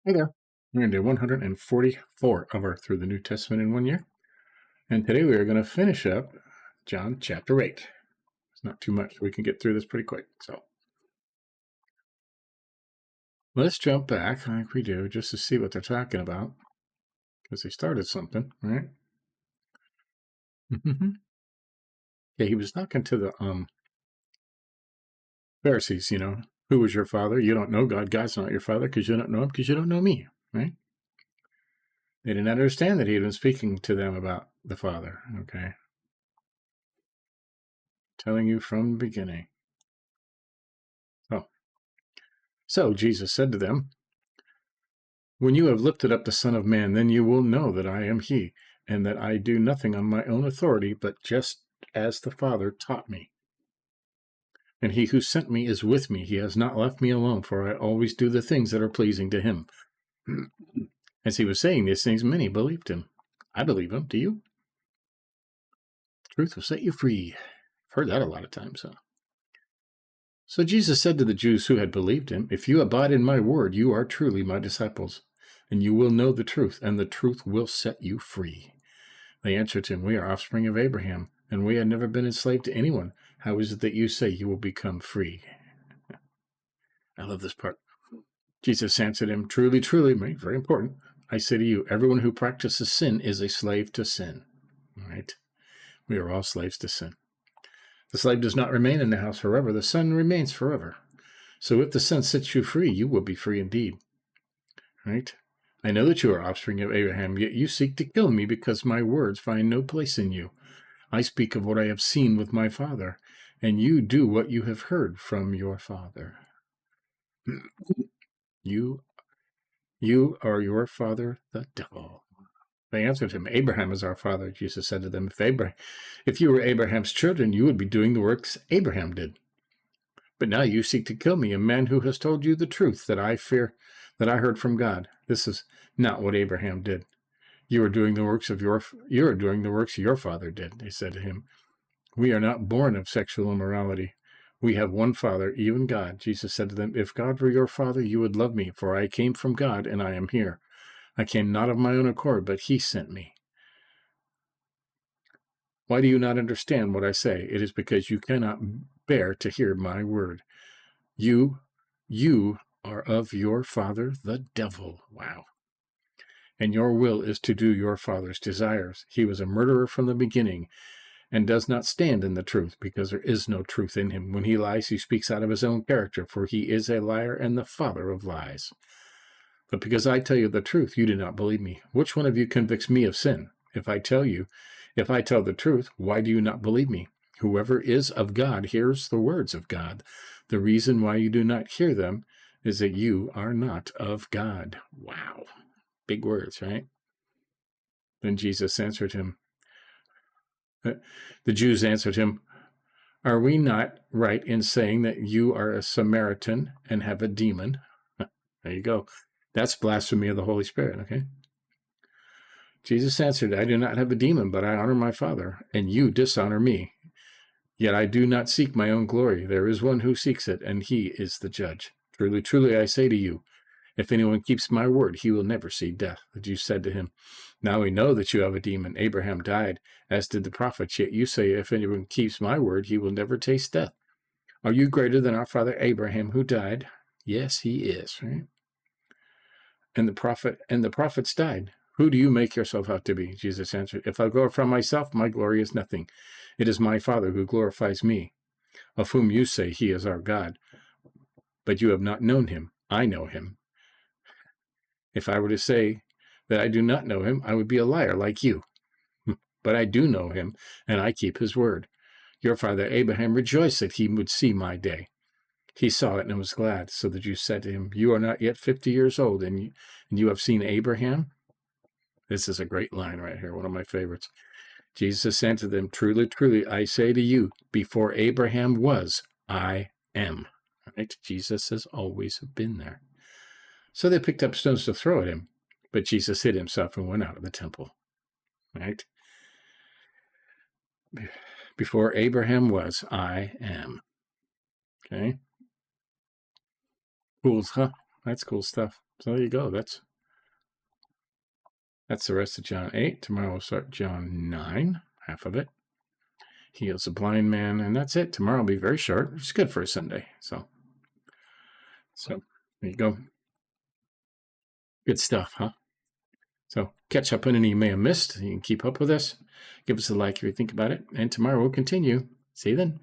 Hey there. We're going to do 144 of our Through the New Testament in 1 year. And today we are going to finish up John chapter 8. It's not too much. We can get through this pretty quick. So let's jump back like we do just to see what they're talking about. Because they started something, right? Yeah, he was talking to the Pharisees, who was your father? You don't know God. God's not your father because you don't know him because you don't know me, right? They didn't understand that he had been speaking to them about the Father, okay? Telling you from the beginning. So Jesus said to them, "When you have lifted up the Son of Man, then you will know that I am he, and that I do nothing on my own authority, but just as the Father taught me. And he who sent me is with me. He has not left me alone, for I always do the things that are pleasing to him." As he was saying these things, many believed him. I believe him. Do you? Truth will set you free. I've heard that a lot of times, huh? So Jesus said to the Jews who had believed him, "If you abide in my word, you are truly my disciples, and you will know the truth, and the truth will set you free." They answered him, "We are offspring of Abraham, and we have never been enslaved to anyone. How is it that you say you will become free?" I love this part. Jesus answered him, "Truly, truly," very important, "I say to you, everyone who practices sin is a slave to sin." All right? We are all slaves to sin. The slave does not remain in the house forever. The son remains forever. So if the Son sets you free, you will be free indeed. Right? I know that you are offspring of Abraham, yet you seek to kill me because my words find no place in you. I speak of what I have seen with my Father, and you do what you have heard from your father. You are your father, the devil. They answered him, "Abraham is our father." Jesus said to them, If you were Abraham's children, you would be doing the works Abraham did. But now you seek to kill me, a man who has told you the truth that I heard from God. This is not what Abraham did. You are doing the works your father did." They said to him, "We are not born of sexual immorality. We have one Father, even God." Jesus said to them, "If God were your Father, you would love me, for I came from God, and I am here. I came not of my own accord, but he sent me. Why do you not understand what I say? It is because you cannot bear to hear my word. You are of your father, the devil." Wow. "And your will is to do your father's desires. He was a murderer from the beginning and does not stand in the truth, because there is no truth in him. When he lies, he speaks out of his own character, for he is a liar and the father of lies. But because I tell you the truth, you do not believe me. Which one of you convicts me of sin? If I tell the truth, why do you not believe me? Whoever is of God hears the words of God. The reason why you do not hear them is that you are not of God." Wow. Big words, right? Then Jesus answered him. The Jews answered him, "Are we not right in saying that you are a Samaritan and have a demon?" There you go. That's blasphemy of the Holy Spirit, okay? Jesus answered, "I do not have a demon, but I honor my Father, and you dishonor me. Yet I do not seek my own glory. There is one who seeks it, and he is the judge. Truly, truly, I say to you, if anyone keeps my word, he will never see death." The Jews said to him, "Now we know that you have a demon. Abraham died, as did the prophets, yet you say, if anyone keeps my word, he will never taste death. Are you greater than our father Abraham, who died?" Yes, he is, right? And the prophets died. Who do you make yourself out to be?" Jesus answered, "If I glorify myself, my glory is nothing. It is my Father who glorifies me, of whom you say he is our God. But you have not known him. I know him. If I were to say that I do not know him, I would be a liar like you. But I do know him, and I keep his word. Your father Abraham rejoiced that he would see my day. He saw it and was glad." So the Jews said to him, "You are not yet 50 years old, and you have seen Abraham?" This is a great line right here, one of my favorites. Jesus answered them, "Truly, truly, I say to you, before Abraham was, I am." Right? Jesus has always been there. So they picked up stones to throw at him, but Jesus hid himself and went out of the temple. Right? Before Abraham was, I am. Okay? Cool, huh? That's cool stuff. So there you go. That's the rest of John 8. Tomorrow we'll start John 9, half of it. Heals a blind man, and that's it. Tomorrow will be very short, which is good for a Sunday. So there you go. Good stuff, huh? So catch up on any you may have missed. You can keep up with us. Give us a like if you think about it. And tomorrow we'll continue. See you then.